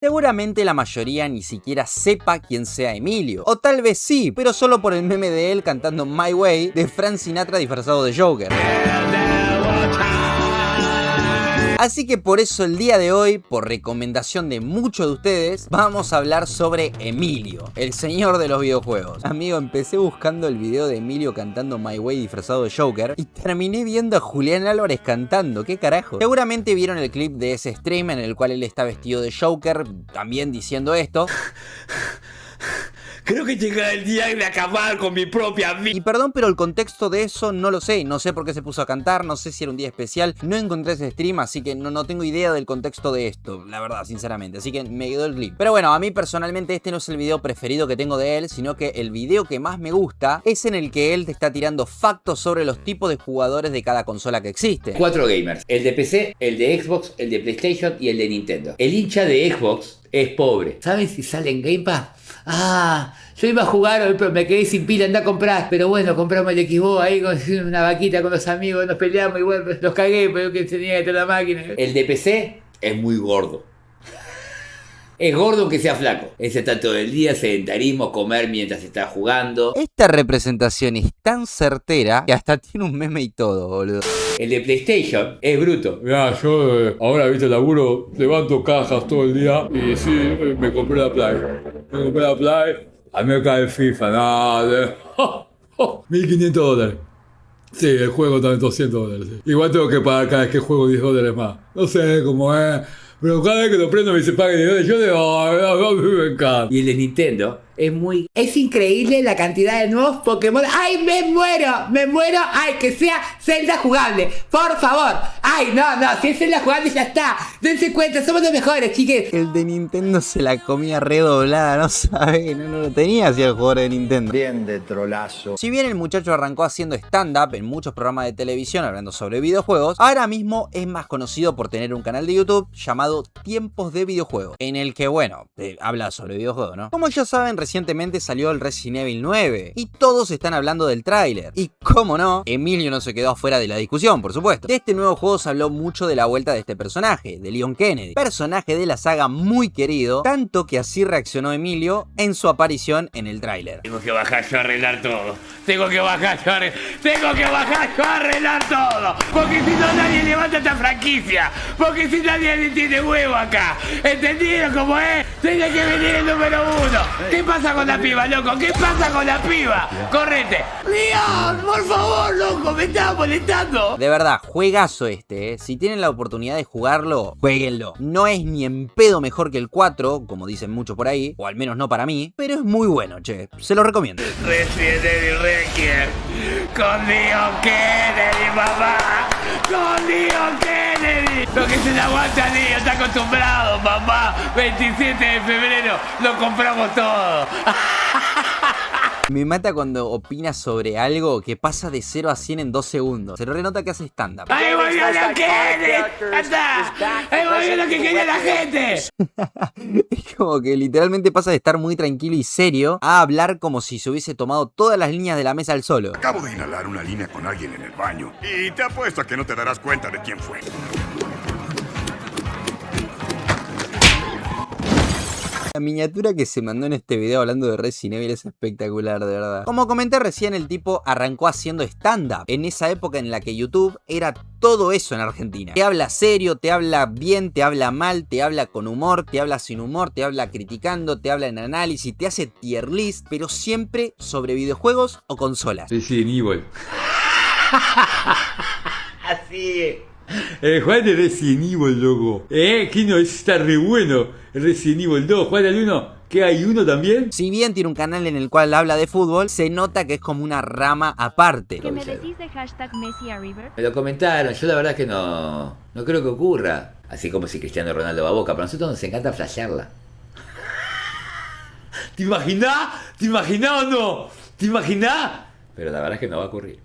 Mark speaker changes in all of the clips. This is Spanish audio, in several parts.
Speaker 1: Seguramente la mayoría ni siquiera sepa quién sea Emilio, o tal vez sí, pero solo por el meme de él cantando My Way de Frank Sinatra disfrazado de Joker. Así que por eso el día de hoy, por recomendación de muchos de ustedes, vamos a hablar sobre Emilio, el señor de los videojuegos. Amigo, empecé buscando el video de Emilio cantando My Way disfrazado de Joker y terminé viendo a Julián Álvarez cantando, ¿qué carajo? Seguramente vieron el clip de ese stream en el cual él está vestido de Joker, también diciendo esto.
Speaker 2: Creo que llega el día de acabar con mi propia vida.
Speaker 1: Y perdón, pero el contexto de eso no lo sé. No sé por qué se puso a cantar, no sé si era un día especial. No encontré ese stream, así que no tengo idea del contexto de esto, la verdad, sinceramente. Así que me quedó el clip. Pero bueno, a mí personalmente este no es el video preferido que tengo de él, sino que el video que más me gusta es en el que él te está tirando factos sobre los tipos de jugadores de cada consola que existe.
Speaker 2: 4 gamers. El de PC, el de Xbox, el de PlayStation y el de Nintendo. El hincha de Xbox es pobre. ¿Saben si sale en Game Pass? Yo iba a jugar hoy, pero me quedé sin pila, andá a comprar. Pero bueno, compramos el Xbox ahí con una vaquita con los amigos, nos peleamos y bueno, los cagué, pero que tenía que tener la máquina. El de PC es muy gordo. Es gordo aunque sea flaco. Ese está todo el día, sedentarismo, comer mientras está jugando.
Speaker 1: Esta representación es tan certera que hasta tiene un meme y todo, boludo.
Speaker 2: El de PlayStation es bruto.
Speaker 3: Mirá, yo ahora, viste, laburo, levanto cajas todo el día y sí, me compré la Play. A mí me cae el FIFA, nada. $1.500. Sí, el juego está en $200. Sí. Igual tengo que pagar cada vez que juego $10 más. No sé cómo es. Pero cada vez que lo prendo me dice pague $10, yo digo, me encanta.
Speaker 2: Y el de Nintendo es increíble la cantidad de nuevos Pokémon. ¡Ay, me muero! ¡Ay, que sea Zelda jugable! ¡Por favor! ¡Ay, no! Si es Zelda jugable ya está. Dense cuenta, somos los mejores, chiques.
Speaker 1: El de Nintendo se la comía redoblada, no sabe, no lo tenía así el jugador de Nintendo.
Speaker 4: Bien de trolazo.
Speaker 1: Si bien el muchacho arrancó haciendo stand-up en muchos programas de televisión hablando sobre videojuegos, ahora mismo es más conocido por tener un canal de YouTube llamado Tiempos de Videojuegos, en el que, bueno, habla sobre videojuegos, ¿no? Como ya saben, recientemente salió el Resident Evil 9 y todos están hablando del tráiler. Y cómo no, Emilio no se quedó afuera de la discusión, por supuesto. De este nuevo juego se habló mucho de la vuelta de este personaje, de Leon Kennedy, personaje de la saga muy querido, tanto que así reaccionó Emilio en su aparición en el tráiler.
Speaker 2: Tengo que bajar yo a arreglar todo. Tengo que bajar yo a arreglar todo. Porque si no nadie levanta esta franquicia. Porque si nadie le tiene huevo acá. ¿Entendieron cómo es? Tiene que venir el número 1. ¿Qué pasa con la piba, loco? ¿Qué pasa con la piba? Correte. Leon, por favor, loco, me estaba molestando.
Speaker 1: De verdad, juegazo este, Si tienen la oportunidad de jugarlo, jueguenlo. No es ni en pedo mejor que el 4, como dicen mucho por ahí, o al menos no para mí, pero es muy bueno, che. Se lo recomiendo.
Speaker 2: Resident Evil Requiem. Con Leon Kennedy, mamá. Con Leon Kennedy. Lo que se le aguanta a Leon, está acostumbrado, mamá. 27 de febrero, lo compramos todo.
Speaker 1: Me mata cuando opina sobre algo que pasa de 0 a 100 en 2 segundos. Se lo renota que hace stand-up.
Speaker 2: ¡Ahí volvió Leon Kennedy! ¡Anda! ¡Ahí volvió lo que quería la gente!
Speaker 1: Es como que literalmente pasa de estar muy tranquilo y serio a hablar como si se hubiese tomado todas las líneas de la mesa al solo.
Speaker 5: Acabo de inhalar una línea con alguien en el baño y te apuesto a que no te darás cuenta de quién fue.
Speaker 1: La miniatura que se mandó en este video hablando de Resident Evil es espectacular, de verdad. Como comenté recién, el tipo arrancó haciendo stand-up en esa época en la que YouTube era todo eso en Argentina. Te habla serio, te habla bien, te habla mal, te habla con humor, te habla sin humor, te habla criticando, te habla en análisis, te hace tier list, pero siempre sobre videojuegos o consolas.
Speaker 3: Resident Evil.
Speaker 2: Así es.
Speaker 3: Juan de Resident Evil, loco. Que no, está re bueno. Resident Evil 2, Juan al 1. ¿Qué hay uno también?
Speaker 1: Si bien tiene un canal en el cual habla de fútbol, se nota que es como una rama aparte.
Speaker 6: ¿Qué me decís de hashtag Messi a River?
Speaker 2: Me lo comentaron, yo la verdad es que no creo que ocurra. Así como si Cristiano Ronaldo va a Boca, pero a nosotros nos encanta flashearla. ¿Te imaginás? ¿Te imaginás o no? ¿Te imaginás? Pero la verdad es que no va a ocurrir.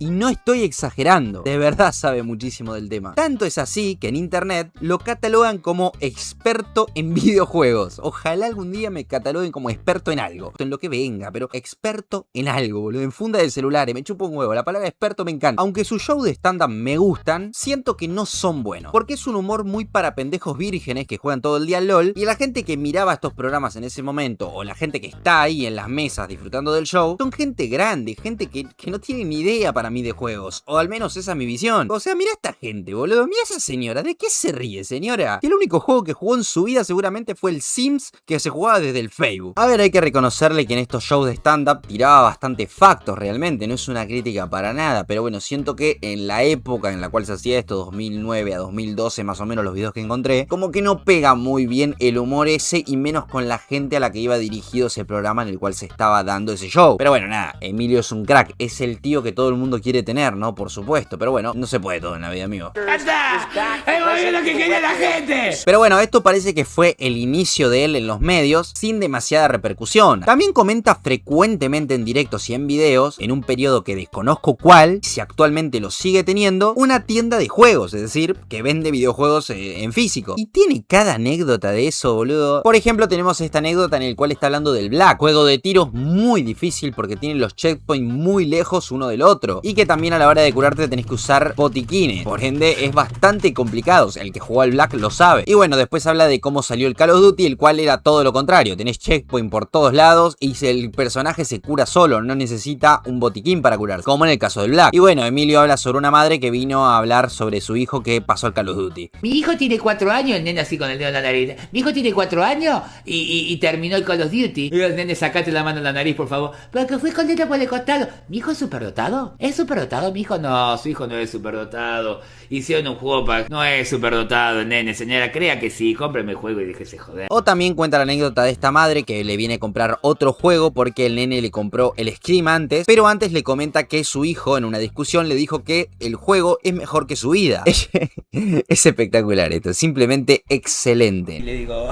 Speaker 1: Y no estoy exagerando, de verdad sabe muchísimo del tema. Tanto es así que en internet lo catalogan como experto en videojuegos. Ojalá algún día me cataloguen como experto en algo, en lo que venga, pero experto en algo, boludo, en funda de celulares, me chupo un huevo, la palabra experto me encanta. Aunque sus shows de stand-up me gustan, siento que no son buenos, porque es un humor muy para pendejos vírgenes que juegan todo el día al LOL, y la gente que miraba estos programas en ese momento, o la gente que está ahí en las mesas disfrutando del show, son gente grande, gente que no tiene ni idea para mí de juegos, o al menos esa es mi visión. O sea, mira esta gente, boludo, mira esa señora, ¿de qué se ríe, señora? Que el único juego que jugó en su vida seguramente fue el Sims, que se jugaba desde el Facebook. A ver, hay que reconocerle que en estos shows de stand-up tiraba bastante factos realmente, no es una crítica para nada, pero bueno, siento que en la época en la cual se hacía esto, 2009 a 2012 más o menos los videos que encontré, como que no pega muy bien el humor ese, y menos con la gente a la que iba dirigido ese programa en el cual se estaba dando ese show. Pero bueno, nada, Emilio es un crack, es el tío que todo el mundo quiere tener, ¿no? Por supuesto, pero bueno, no se puede todo en la vida, amigo.
Speaker 2: ¡Es lo que quería la gente!
Speaker 1: Pero bueno, esto parece que fue el inicio de él en los medios sin demasiada repercusión. También comenta frecuentemente en directos y en videos, en un periodo que desconozco cuál, si actualmente lo sigue teniendo, una tienda de juegos, es decir, que vende videojuegos en físico. Y tiene cada anécdota de eso, boludo. Por ejemplo, tenemos esta anécdota en la cual está hablando del Black, juego de tiros muy difícil porque tiene los checkpoints muy lejos uno del otro, y que también a la hora de curarte tenés que usar botiquines, por ende es bastante complicado, o sea, el que jugó al Black lo sabe. Y bueno, después habla de cómo salió el Call of Duty, el cual era todo lo contrario, tenés checkpoint por todos lados y el personaje se cura solo, no necesita un botiquín para curarse, como en el caso del Black. Y bueno, Emilio habla sobre una madre que vino a hablar sobre su hijo que pasó al Call of Duty.
Speaker 2: Mi hijo tiene 4 años, el nene así con el dedo en la nariz. Mi hijo tiene 4 años y terminó el Call of Duty. Y el nene, sacate la mano en la nariz, por favor. Pero que fui con el dedo por el costado. ¿Mi hijo es superdotado? ¿Es superdotado mi hijo? No, su hijo no es superdotado. Hicieron un juego para... No es superdotado el nene, señora. Crea que sí, cómpreme el juego y déjese joder.
Speaker 1: O también cuenta la anécdota de esta madre que le viene a comprar otro juego porque el nene le compró el Scream antes, pero antes le comenta que su hijo en una discusión le dijo que el juego es mejor que su vida. Es espectacular esto, simplemente excelente.
Speaker 2: Y le digo...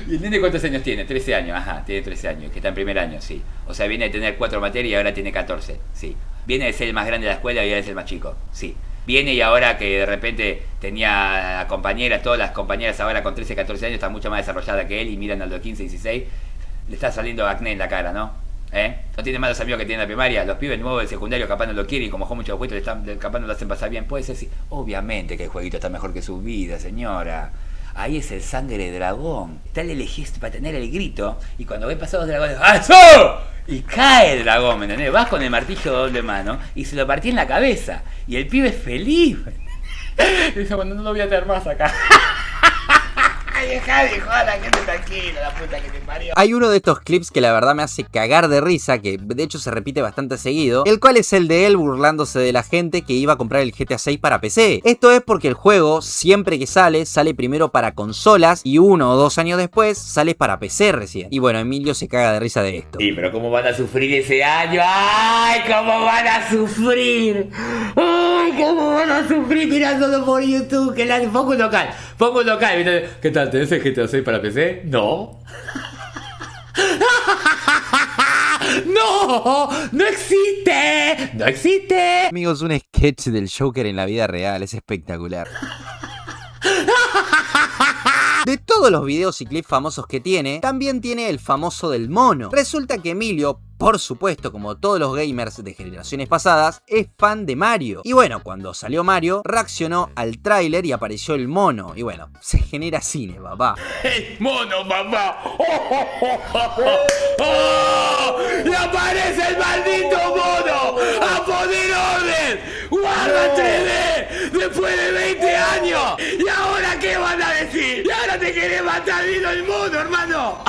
Speaker 2: ¿Y el nene cuántos años tiene? 13 años, ajá, tiene 13 años, que está en primer año, sí. O sea, viene de tener 4 materias y ahora tiene 14, sí. Viene de ser el más grande de la escuela y ahora es el más chico, sí. Viene y ahora que de repente tenía compañeras, todas las compañeras ahora con 13, 14 años están mucho más desarrolladas que él y miran al de 15, 16, le está saliendo acné en la cara, ¿no? No tiene malos amigos que tiene en la primaria, los pibes nuevos del secundario capaz no lo quieren y como juegan muchos jueguitos capaz no lo hacen pasar bien. Puede ser, sí. Obviamente que el jueguito está mejor que su vida, señora. Ahí es el sangre de dragón. Está el elegiste para tener el grito. Y cuando ven pasar los dragones, ¡eso! Y cae el dragón, ¿me entendés? Vas con el martillo de doble mano y se lo partí en la cabeza. Y el pibe es feliz. Dice, bueno, no lo voy a tener más acá. Dejá de joder a la gente tranquila, la puta que te parió.
Speaker 1: Hay uno de estos clips que la verdad me hace cagar de risa, que de hecho se repite bastante seguido, el cual es el de él burlándose de la gente que iba a comprar el GTA 6 para PC. Esto es porque el juego, siempre que sale primero para consolas y 1 o 2 años después sale para PC recién. Y bueno, Emilio se caga de risa de esto.
Speaker 2: Sí, pero ¿cómo van a sufrir ese año? ¡Ay, cómo van a sufrir! ¡Ay, cómo van a sufrir mirándolo por YouTube! Que pongo un local. ¿Qué tal? ¿Tenés el GTA 6 para PC? No. ¡No! ¡No existe! ¡No existe!
Speaker 1: Amigos, un sketch del Joker en la vida real, es espectacular. De todos los videos y clips famosos que tiene, también tiene el famoso del mono. Resulta que Emilio, por supuesto, como todos los gamers de generaciones pasadas, es fan de Mario. Y bueno, cuando salió Mario, reaccionó al tráiler y apareció el mono. Y bueno, se genera cine, papá.
Speaker 2: ¡El mono, papá! ¡Oh! ¡Y aparece el maldito mono! ¡A poner orden! ¡Guarda 3D! ¡Después de 20 años! ¿Y ahora qué van a decir? ¿Y ahora te querés matar vino el mono, hermano?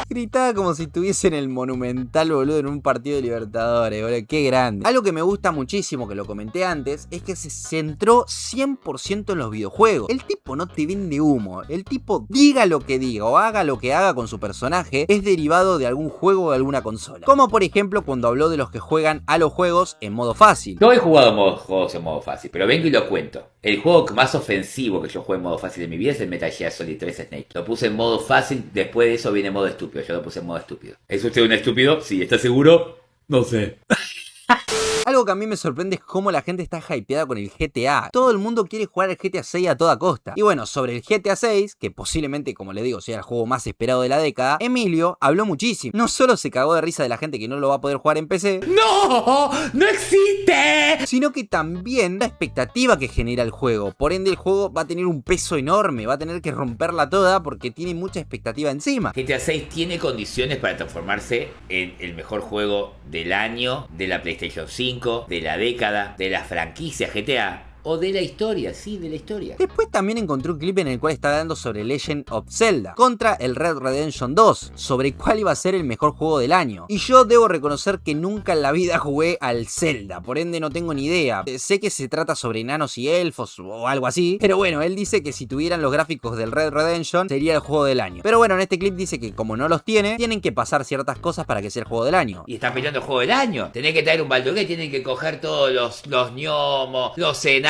Speaker 1: Gritaba como si estuviese en el Monumental, boludo, en un partido de Libertadores, boludo, qué grande. Algo que me gusta muchísimo, que lo comenté antes, es que se centró 100% en los videojuegos. El tipo no te vende humo, el tipo diga lo que diga o haga lo que haga con su personaje, es derivado de algún juego o de alguna consola. Como por ejemplo cuando habló de los que juegan a los juegos en modo fácil.
Speaker 2: No he jugado juegos en modo fácil, pero vengo y lo cuento. El juego más ofensivo que yo juego en modo fácil en mi vida es el Metal Gear Solid 3 Snake. Lo puse en modo fácil, después de eso viene modo estúpido. pero yo lo puse en modo estúpido. ¿Es usted un estúpido? Sí, ¿está seguro?
Speaker 3: No sé.
Speaker 1: Algo que a mí me sorprende es cómo la gente está hypeada con el GTA. Todo el mundo quiere jugar el GTA 6 a toda costa. Y bueno, sobre el GTA 6, que posiblemente, como le digo, sea el juego más esperado de la década, Emilio habló muchísimo. No solo se cagó de risa de la gente que no lo va a poder jugar en PC,
Speaker 2: ¡No! ¡No existe!
Speaker 1: sino que también la expectativa que genera el juego. Por ende, el juego va a tener un peso enorme, va a tener que romperla toda porque tiene mucha expectativa encima.
Speaker 2: GTA 6 tiene condiciones para transformarse en el mejor juego del año, de la PlayStation 5, de la década, de la franquicia GTA o de la historia, sí, de la historia.
Speaker 1: Después también encontré un clip en el cual está hablando sobre Legend of Zelda contra el Red Redemption 2, sobre cuál iba a ser el mejor juego del año. Y yo debo reconocer que nunca en la vida jugué al Zelda, por ende no tengo ni idea. Sé que se trata sobre enanos y elfos o algo así, pero bueno, él dice que si tuvieran los gráficos del Red Redemption sería el juego del año. Pero bueno, en este clip dice que como no los tiene, tienen que pasar ciertas cosas para que sea el juego del año.
Speaker 2: Y están peleando el juego del año. Tenés que traer un Baldur's Gate, tienen que coger todos los gnomos, los enanos.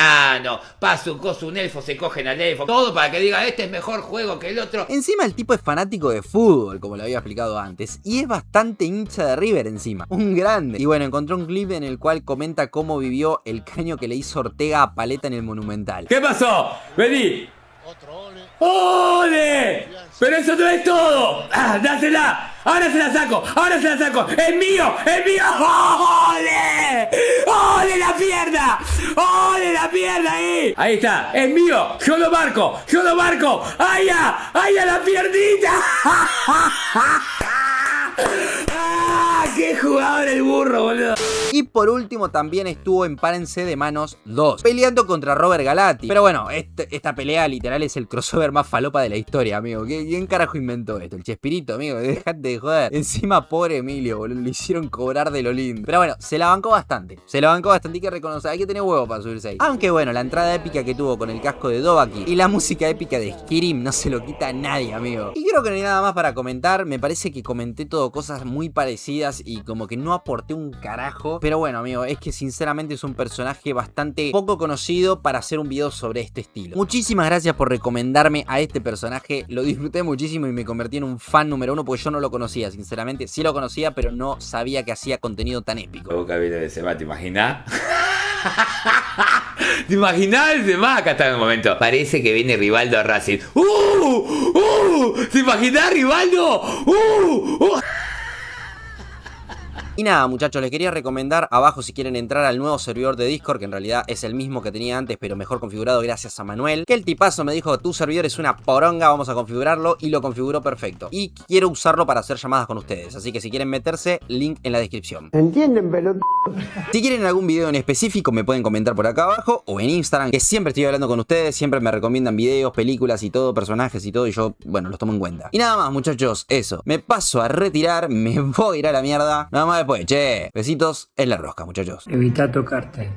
Speaker 2: Pasa un coso, un elfo, se cogen al elfo. Todo para que diga, este es mejor juego que el otro.
Speaker 1: Encima el tipo es fanático de fútbol, como lo había explicado antes, y es bastante hincha de River encima. Un grande. Y bueno, encontré un clip en el cual comenta cómo vivió el caño que le hizo Ortega a Paleta en el Monumental.
Speaker 3: ¿Qué pasó? Vení. ¡Ole! Pero eso no es todo. ¡Ah, dásela! ¡Ahora se la saco! ¡Ahora se la saco! ¡Es mío! ¡Es mío! ¡Ole! ¡Ole la pierna! ¡Ole la pierna ahí! Ahí está, es mío. Yo lo marco. Yo lo marco. ¡Ay, ya! ¡Ay, ya la piernita! ¡Ah! ¡Qué jugador el burro, boludo!
Speaker 1: Y por último también estuvo en Párense de Manos 2, peleando contra Robert Galati. Pero bueno, esta pelea literal es el crossover más falopa de la historia, amigo. ¿Quién carajo inventó esto? El Chespirito, amigo, dejate de joder. Encima pobre Emilio, boludo, le hicieron cobrar de lo lindo. Pero bueno, se la bancó bastante. Se la bancó bastante, hay que reconocer, hay que tener huevo para subirse ahí. Aunque bueno, la entrada épica que tuvo con el casco de Dovahkiin y la música épica de Skyrim no se lo quita a nadie, amigo. Y creo que no hay nada más para comentar. Me parece que comenté todo cosas muy parecidas y como que no aporté un carajo. Pero bueno, amigo, es que sinceramente es un personaje bastante poco conocido para hacer un video sobre este estilo. Muchísimas gracias por recomendarme a este personaje. Lo disfruté muchísimo y me convertí en un fan número uno porque yo no lo conocía, sinceramente. Sí lo conocía, pero no sabía que hacía contenido tan épico.
Speaker 2: La boca viene de Seba, ¿te imaginás? ¿Te imaginás el Seba? Acá está en un momento. Parece que viene Rivaldo a Racing. ¿Te imaginás Rivaldo?
Speaker 1: Y nada, muchachos, les quería recomendar abajo si quieren entrar al nuevo servidor de Discord, que en realidad es el mismo que tenía antes, pero mejor configurado gracias a Manuel, que el tipazo me dijo, tu servidor es una poronga, vamos a configurarlo, y lo configuró perfecto. Y quiero usarlo para hacer llamadas con ustedes, así que si quieren meterse, link en la descripción.
Speaker 4: ¿Entienden, pelotudo?
Speaker 1: Si quieren algún video en específico, me pueden comentar por acá abajo, o en Instagram, que siempre estoy hablando con ustedes, siempre me recomiendan videos, películas y todo, personajes y todo, y yo, bueno, los tomo en cuenta. Y nada más, muchachos, eso. Me paso a retirar, me voy a ir a la mierda. Nada más después, che. Besitos en la rosca, muchachos.
Speaker 4: Evita tocarte.